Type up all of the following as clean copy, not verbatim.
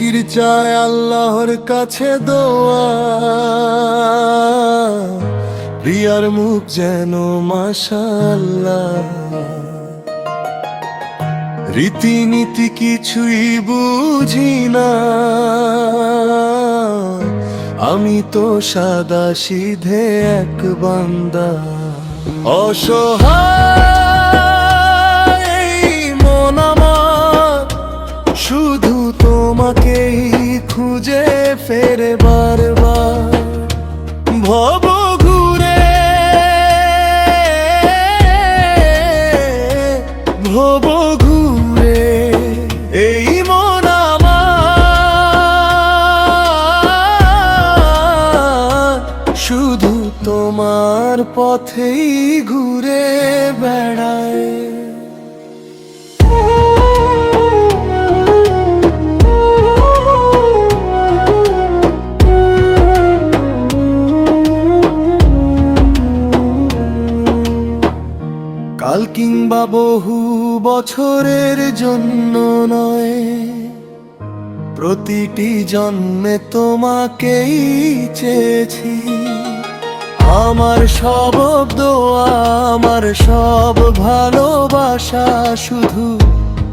ফকির চায় আল্লাহর কাছে দোয়া, প্রিয়ার মুখ যেন মাশাআল্লাহ। রীতিনীতি কিছুই বুঝি না, আমি তো সাদা সিধে এক বান্দা। অসহায় এই মন আমার শুধু তোমাকেই খুঁজে ফেরে বারবার। ভব ঘুরে ভব ঘুরে এই মন আমার শুধু তোমার পথেই ঘুরে বেড়ায়। কাল কিংবা বহু বছরের জন্য নয়, প্রতিটি জন্মে তোমাকেই চেয়েছি। আমার সব দোয়া, আমার সব ভালোবাসা শুধু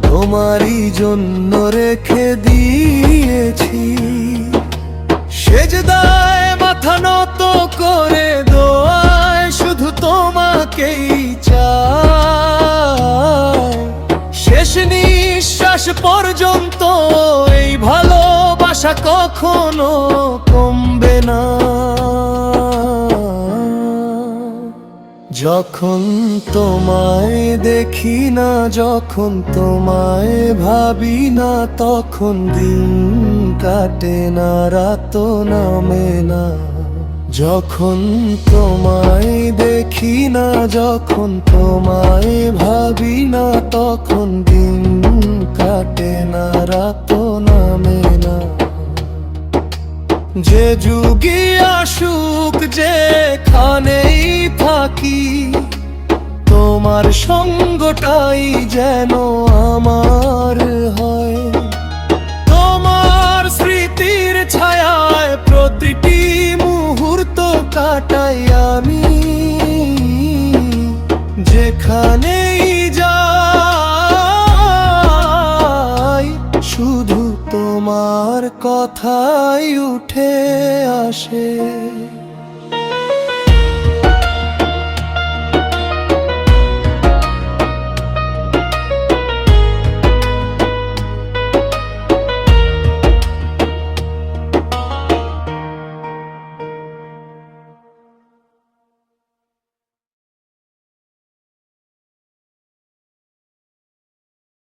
তোমারই জন্য রেখে দিয়েছি। সেজদায় মাথা নত করে দোয়ায় শুধু তোমাকেই চাই। শেষ নিঃশ্বাস পর্যন্ত এই ভালোবাসা কখনো কমবে না। যখন তোমায় দেখি না, যখন তোমায় ভাবি না, তখন দিন কাটে না, রাত নামে না। যখন তোমায় দেখি না, যখন তোমায় ভাবি না, তখন দিন কাটে না, রাত নামে না। যে যুগই আসুক, যেখানেই থাকি, তোমার সঙ্গটাই যেন আমার হয়। তোমার স্মৃতির ছায়ায় প্রতিটি মুহূর্ত কাটাই আমি। যেখানেই যাই শুধু তোমার কথাই উঠে আসে।